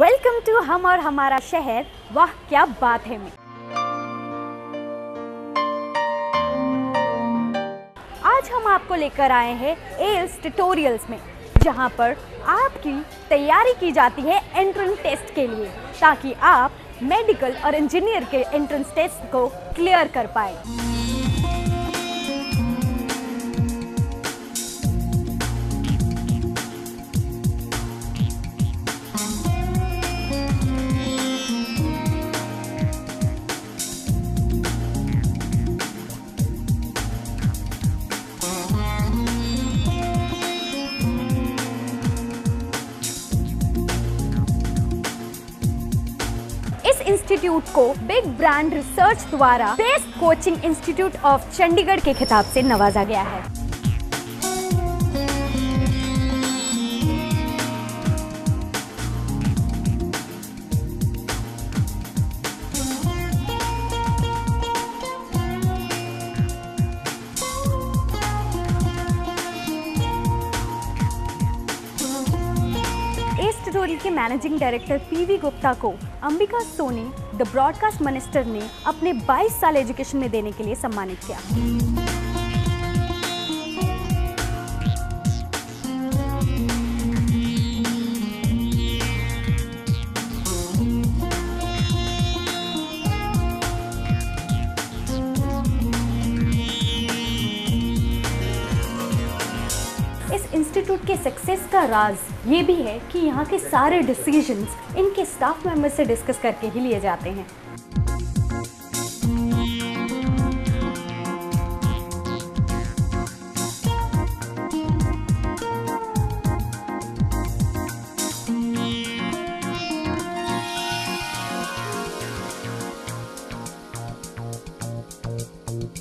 Welcome to हम और हमारा शहर, वाह क्या बात है में। आज हम आपको लेकर आए हैं एल्स ट्यूटोरियल्स में, जहां पर आपकी तैयारी की जाती है एंट्रेंस टेस्ट के लिए, ताकि आप मेडिकल और इंजीनियर के एंट्रेंस टेस्ट को क्लियर कर पाए। इस इंस्टीट्यूट को बिग ब्रांड रिसर्च द्वारा best coaching institute of Chandigarh के खिताब से नवाजा गया है। इस ट्यूटोरियल के मैनेजिंग डायरेक्टर पीवी गुप्ता को Ambika Soni the broadcast minister ने अपने 22 साल एजुकेशन में देने के लिए सम्मानित किया। इस इंस्टीट्यूट के सक्सेस का राज ये भी है कि यहाँ के सारे डिसीजंस इनके स्टाफ मेंबर्स से डिस्कस करके ही लिए जाते हैं।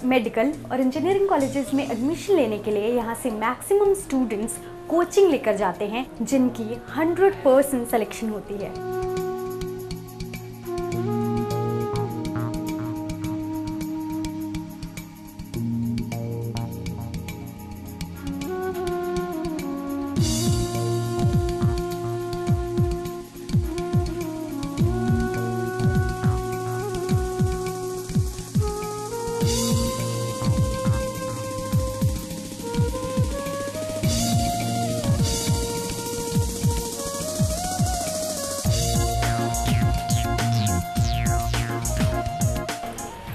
मेडिकल और इंजीनियरिंग कॉलेजेस में एडमिशन लेने के लिए यहाँ से मैक्सिमम स्टूडेंट्स कोचिंग लेकर जाते हैं, जिनकी 100% सिलेक्शन होती है।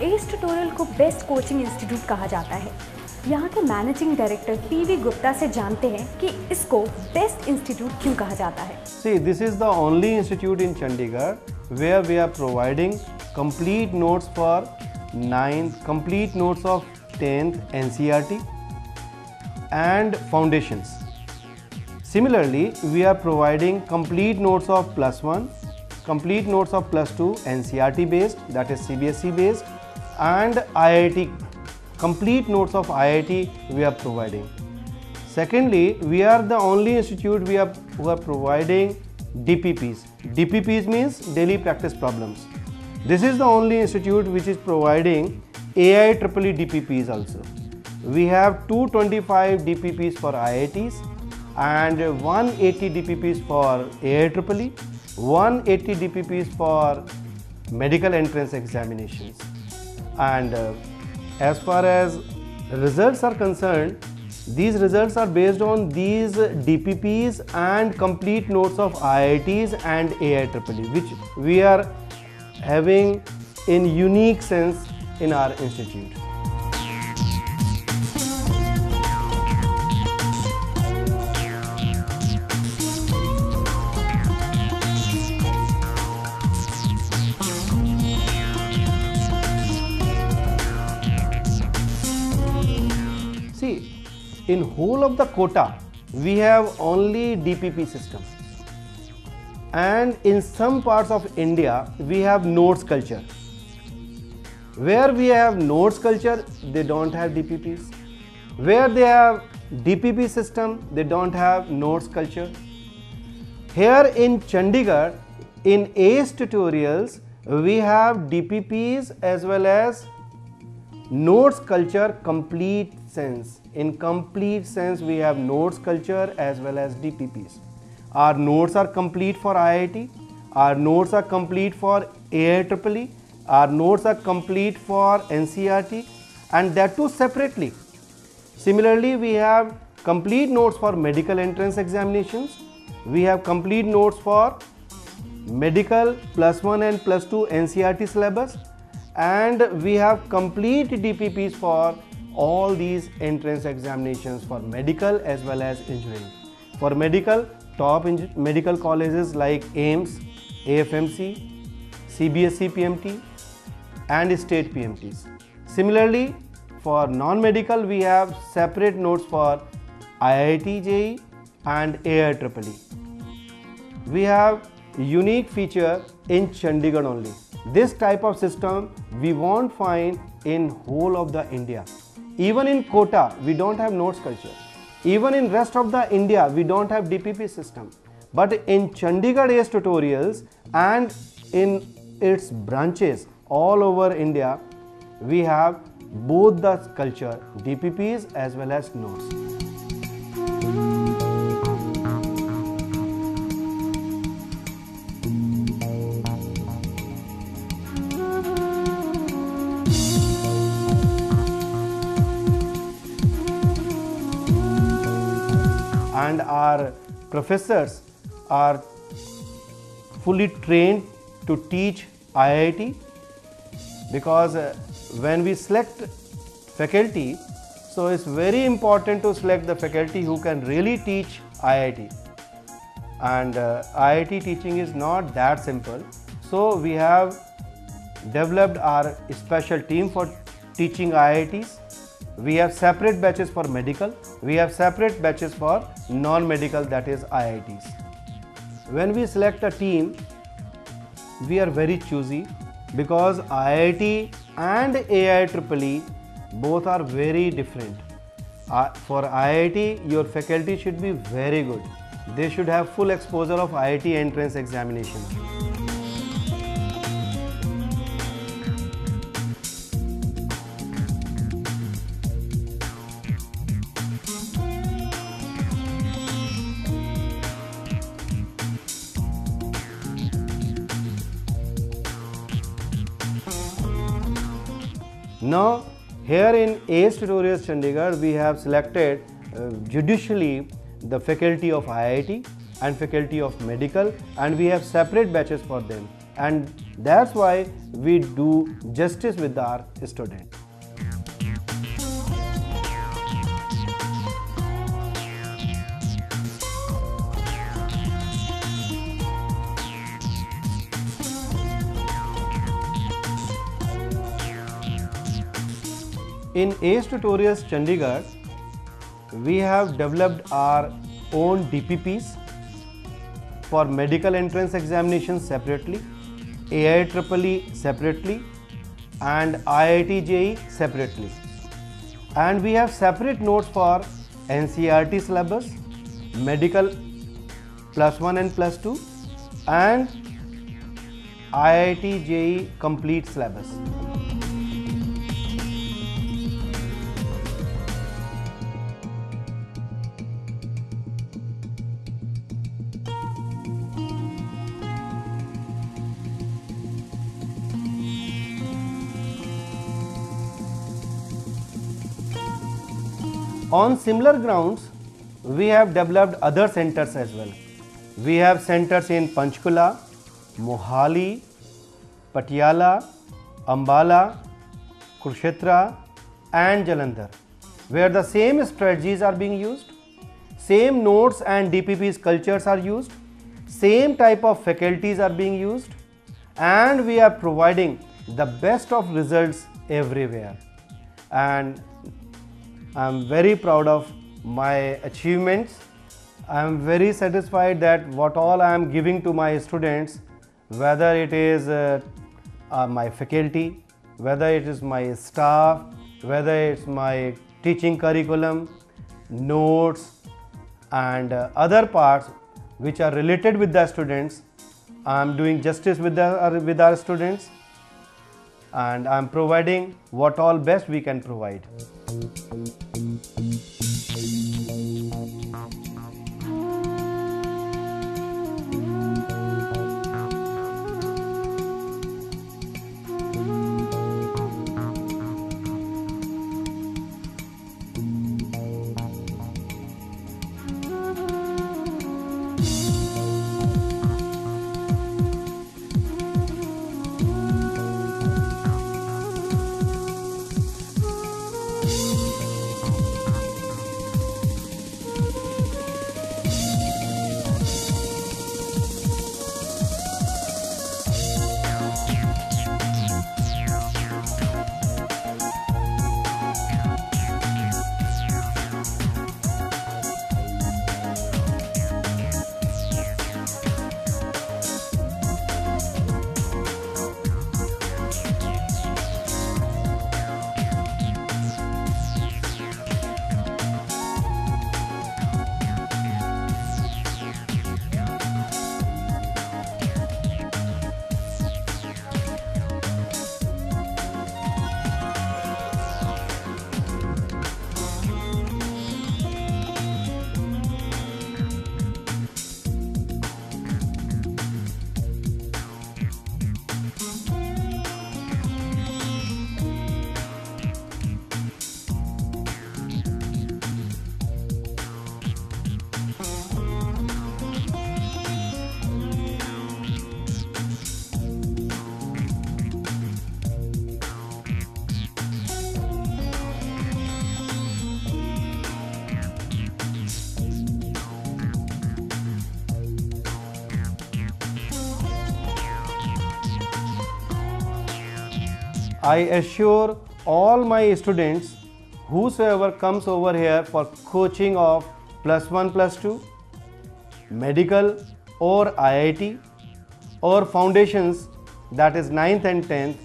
इस ट्यूटोरियल को बेस्ट कोचिंग इंस्टीट्यूट कहा जाता है। यहाँ के मैनेजिंग डायरेक्टर पीवी गुप्ता से जानते हैं कि इसको बेस्ट इंस्टीट्यूट क्यों कहा जाता है। See, this is the only institute in Chandigarh where we are providing complete notes for 9th, complete notes of 10th NCERT and foundations. Similarly, we are providing complete notes of +1, complete notes of +2 NCERT based, that is CBSE based, and IIT, complete notes of IIT we are providing. Secondly, we are the only institute who are providing DPPs. DPPs means daily practice problems. This is the only institute which is providing AIEEE DPPs also. We have 225 DPPs for IITs and 180 DPPs for AIEEE, 180 DPPs for medical entrance examinations. And as far as results are concerned, these results are based on these DPPs and complete notes of IITs and AIEEE, which we are having in unique sense in our institute. See, in whole of the quota, we have only DPP system, and in some parts of India, we have notes culture. Where we have notes culture, they don't have DPPs. Where they have DPP system, they don't have notes culture. Here in Chandigarh, in ACE tutorials, we have DPPs as well as notes culture complete sense. In complete sense, we have notes culture as well as DPPs. Our notes are complete for IIT, our notes are complete for AIEEE, our notes are complete for NCERT, and that too separately. Similarly, we have complete notes for medical entrance examinations, we have complete notes for medical +1 and +2 NCERT syllabus, and we have complete DPPs for all these entrance examinations for medical as well as engineering. For medical, top medical colleges like AIIMS, AFMC, CBSE PMT and state PMTs. Similarly, for non-medical we have separate notes for IIT JEE and AIEEE. We have unique feature in Chandigarh only. This type of system we won't find in whole of the India. Even in Kota, we don't have notes culture. Even in rest of the India, we don't have DPP system. But in Chandigarh ACE Tutorials and in its branches all over India, we have both the culture, DPPs as well as notes. And our professors are fully trained to teach IIT, because when we select faculty, so it's very important to select the faculty who can really teach IIT. And IIT teaching is not that simple. So we have developed our special team for teaching IITs. We have separate batches for medical, we have separate batches for non-medical, that is IITs. When we select a team, we are very choosy because IIT and AIEEE both are very different. For IIT, your faculty should be very good. They should have full exposure of IIT entrance examination. Now, here in ACE Tutorials Chandigarh, we have selected judicially the faculty of IIT and faculty of medical, and we have separate batches for them, and that's why we do justice with our students. In ACE Tutorials Chandigarh, we have developed our own DPPs for medical entrance examinations separately, AIEEE separately, and IIT JEE separately. And we have separate notes for NCERT syllabus, medical +1 and +2, and IIT JEE complete syllabus. On similar grounds, we have developed other centers as well. We have centers in Panchkula, Mohali, Patiala, Ambala, Kurukshetra and Jalandhar, where the same strategies are being used, same notes and DPPs cultures are used, same type of faculties are being used, and we are providing the best of results everywhere. And I'm very proud of my achievements. I'm very satisfied that what all I am giving to my students, whether it is my faculty, whether it is my staff, whether it's my teaching curriculum, notes and other parts which are related with the students, I'm doing justice with our students, and I'm providing what all best we can provide. I assure all my students whosoever comes over here for coaching of +1 +2 medical or IIT or foundations, that is 9th and 10th,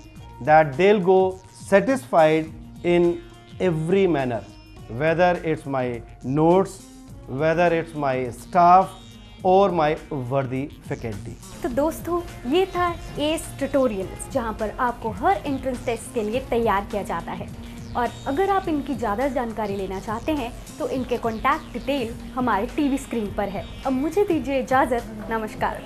that they'll go satisfied in every manner, whether it's my notes, whether it's my staff और माई वर्दी faculty. तो दोस्तों, ये था S tutorials, जहाँ पर आपको हर entrance test के लिए तैयार किया जाता है। और अगर आप इनकी ज़्यादा जानकारी लेना चाहते हैं तो इनके कॉन्टैक्ट डिटेल हमारे टीवी स्क्रीन पर है। अब मुझे दीजिए इजाज़त, नमस्कार।